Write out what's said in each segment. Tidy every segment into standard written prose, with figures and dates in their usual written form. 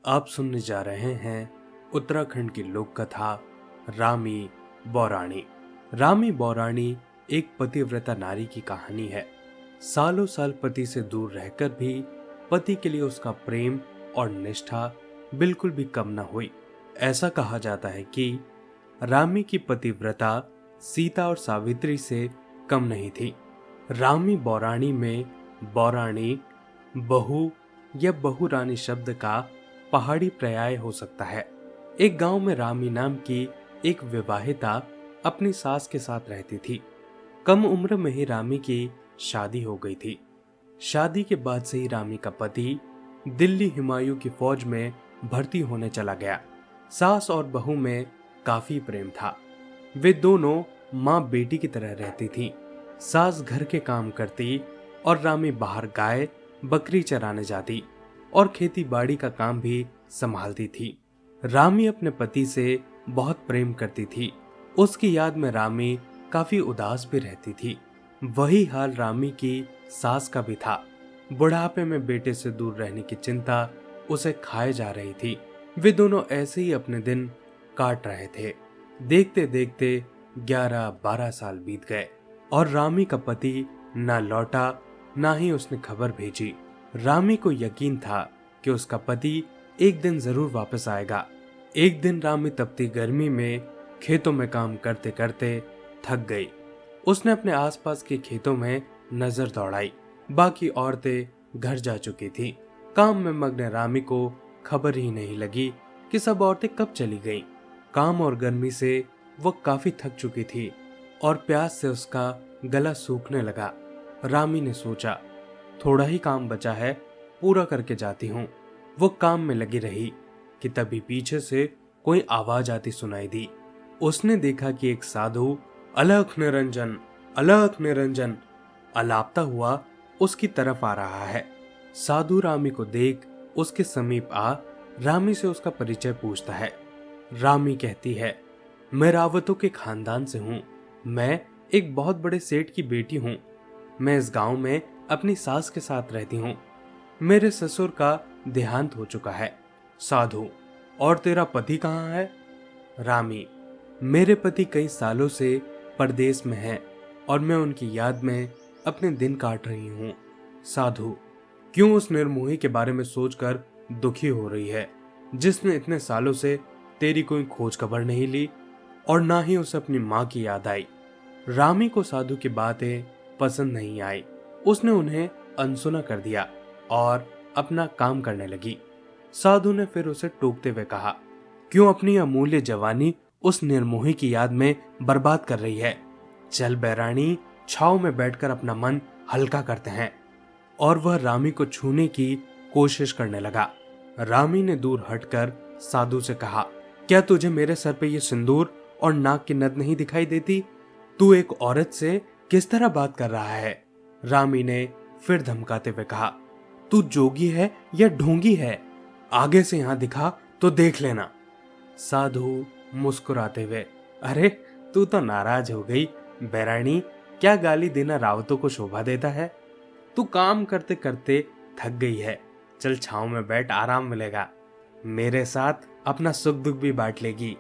आप सुनने जा रहे हैं उत्तराखंड की लोक कथा रामी बौराणी। रामी बौराणी एक पतिव्रता नारी की कहानी है। सालों साल पति से दूर रहकर भी पति के लिए उसका प्रेम और निष्ठा बिल्कुल भी कम न हुई। ऐसा कहा जाता है कि रामी की पतिव्रता सीता और सावित्री से कम नहीं थी। रामी बौराणी में बौराणी बहू या बहुरानी शब्द का पहाड़ी पर्याय हो सकता है। एक गांव में रामी नाम की एक विवाहिता अपनी सास के साथ रहती थी। कम उम्र में ही रामी की शादी हो गई थी। शादी के बाद से ही रामी का पति दिल्ली हुमायूं की फौज में भर्ती होने चला गया। सास और बहू में काफी प्रेम था। वे दोनों माँ बेटी की तरह रहती थी। सास घर के काम करती और रामी बाहर गाय बकरी चराने जाती और खेती बाड़ी का काम भी संभालती थी। रामी अपने पति से बहुत प्रेम करती थी। उसकी याद में रामी काफी उदास भी रहती थी। वही हाल रामी की सास का भी था। बुढ़ापे में बेटे से दूर रहने की चिंता उसे खाए जा रही थी। वे दोनों ऐसे ही अपने दिन काट रहे थे। देखते देखते 11-12 साल बीत गए और रामी का पति ना लौटा, ना ही उसने खबर भेजी। रामी को यकीन था कि उसका पति एक दिन जरूर वापस आएगा। एक दिन रामी तपती गर्मी में खेतों में काम करते करते थक गई। उसने अपने आसपास के खेतों में नजर दौड़ाई। बाकी औरतें घर जा चुकी थीं। काम में मग्न रामी को खबर ही नहीं लगी कि सब औरतें कब चली गईं। काम और गर्मी से वो काफी थक चुकी थी और प्यास से उसका गला सूखने लगा। रामी ने सोचा, थोड़ा ही काम बचा है, पूरा करके जाती हूँ। वो काम में लगी रही कि तभी पीछे से कोई आवाज आती सुनाई दी। उसने देखा कि एक साधु अलख निरंजन अलख निरंजन अलापता हुआ उसकी तरफ आ रहा है। साधु रामी को देख उसके समीप आ रामी से उसका परिचय पूछता है। रामी कहती है, मैं रावतों के खानदान से हूँ। मैं एक बहुत बड़े सेठ की बेटी हूँ। मैं इस गांव में अपनी सास के साथ रहती हूँ। मेरे ससुर का देहांत हो चुका है। साधु, और तेरा पति कहाँ है? रामी, मेरे पति कई सालों से परदेश में हैं और मैं उनकी याद में अपने दिन काट रही हूँ। साधु, क्यों उस निर्मोही के बारे में सोचकर दुखी हो रही है, जिसने इतने सालों से तेरी कोई खोज खबर नहीं ली और ना ही उसे अपनी माँ की याद आई। रामी को साधु की बातें पसंद नहीं आई। उसने उन्हें अनसुना कर दिया और अपना काम करने लगी। साधु ने फिर उसे टोकते हुए कहा, क्यों अपनी अमूल्य जवानी उस निर्मोही की याद में बर्बाद कर रही है? चल बैरानी, छाव में बैठकर अपना मन हल्का करते हैं। और वह रामी को छूने की कोशिश करने लगा। रामी ने दूर हटकर साधु से कहा, क्या तुझे मेरे सर पे ये सिंदूर और नाक की नथ नहीं दिखाई देती? तू एक औरत से किस तरह बात कर रहा है? रामी ने फिर धमकाते हुए कहा, तू जोगी है या ढोंगी है? आगे से यहां दिखा तो देख लेना। साधु मुस्कुराते हुए, अरे तू तो नाराज हो गई बैरानी। क्या गाली देना रावतों को शोभा देता है? तू काम करते करते थक गई है। चल छांव में बैठ, आराम मिलेगा। मेरे साथ अपना सुख दुख भी बांट लेगी।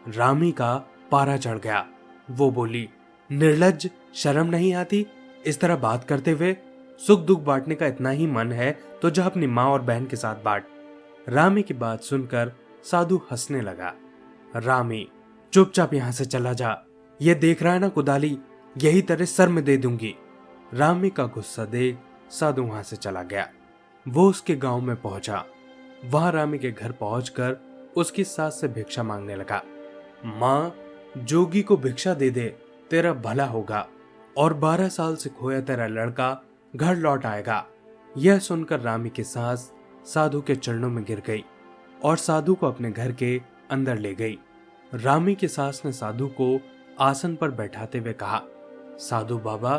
रामी का पारा चढ़ गया। वो बोली, निर्लज्ज, शर्म नहीं आती इस तरह बात करते हुए? सुख दुख बांटने का इतना ही मन है तो जा अपनी माँ और बहन के साथ बांट। रामी की बात सुनकर साधु हंसने लगा। रामी, चुपचाप यहां से चला जा। ये देख रहा है ना कुदाली, यही तेरे सर में दे दूंगी। रामी का गुस्सा देख साधु वहां से चला गया। वो उसके गांव में पहुंचा। वहां रामी के घर पहुंचकर उसकी सास से भिक्षा मांगने लगा। माँ, जोगी को भिक्षा दे दे, तेरा भला होगा और 12 साल से खोया तेरा लड़का घर लौट आएगा। यह सुनकर रामी की सास साधु के चरणों में गिर गई और साधु को अपने घर के अंदर ले गई। रामी की सास ने साधु को आसन पर बैठाते हुए कहा, साधु बाबा,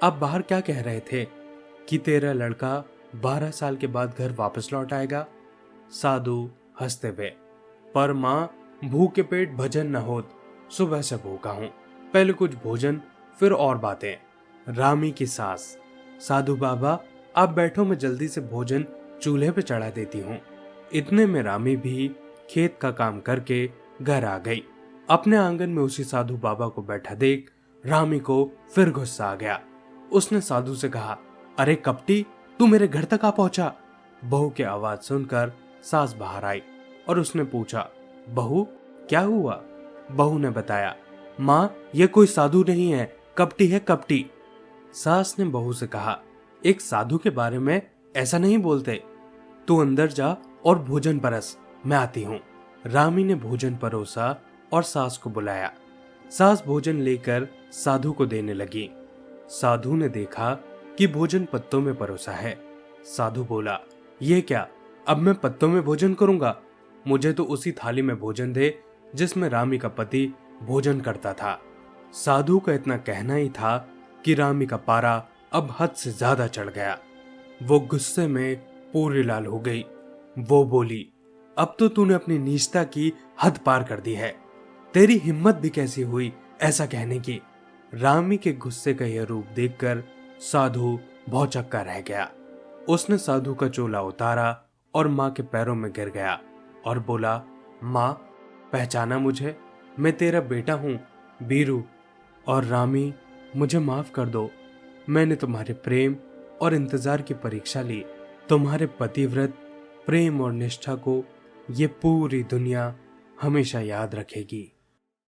आप बाहर क्या कह रहे थे कि तेरा लड़का 12 साल के बाद घर वापस लौट आएगा? साधु हंसते हुए, पर माँ, भूखे पेट भजन न होत, सुबह से भूखा हूं। पहले कुछ भोजन फिर और बातें। रामी की सास, साधु बाबा, आप बैठो, मैं जल्दी से भोजन चूल्हे पे चढ़ा देती हूँ। इतने में रामी भी खेत का काम करके घर आ गई। अपने आंगन में उसी साधु बाबा को बैठा देख रामी को फिर गुस्सा आ गया। उसने साधु से कहा, अरे कपटी, तू मेरे घर तक आ पहुंचा। बहू की आवाज सुनकर सास बाहर आई और उसने पूछा, बहू क्या हुआ? बहू ने बताया, माँ ये कोई साधु नहीं है, कपटी है, कपटी। सास ने बहू से कहा, एक साधु के बारे में ऐसा नहीं बोलते, तू अंदर जा और भोजन परस, मैं आती हूँ। रामी ने भोजन परोसा और सास को बुलाया। सास भोजन लेकर साधु को देने लगी। साधु ने देखा कि भोजन पत्तों में परोसा है। साधु बोला, ये क्या, अब मैं पत्तों में भोजन करूंगा? मुझे तो उसी थाली में भोजन दे जिसमें रामी का पति भोजन करता था। साधु का इतना कहना ही था कि रामी का पारा अब हद से ज्यादा चढ़ गया। वो गुस्से में पूरी लाल हो गई। वो बोली, अब तो तूने अपनी नीचता की हद पार कर दी है। तेरी हिम्मत भी कैसी हुई ऐसा कहने की? रामी के गुस्से का यह रूप देखकर साधु भौचक्का रह गया। उसने साधु का चोला उतारा और माँ के पैरों में गिर गया और बोला, माँ पहचाना मुझे? मैं तेरा बेटा हूँ बीरू। और रामी, मुझे माफ कर दो, मैंने तुम्हारे प्रेम और इंतजार की परीक्षा ली। तुम्हारे पतिव्रत प्रेम और निष्ठा को ये पूरी दुनिया हमेशा याद रखेगी।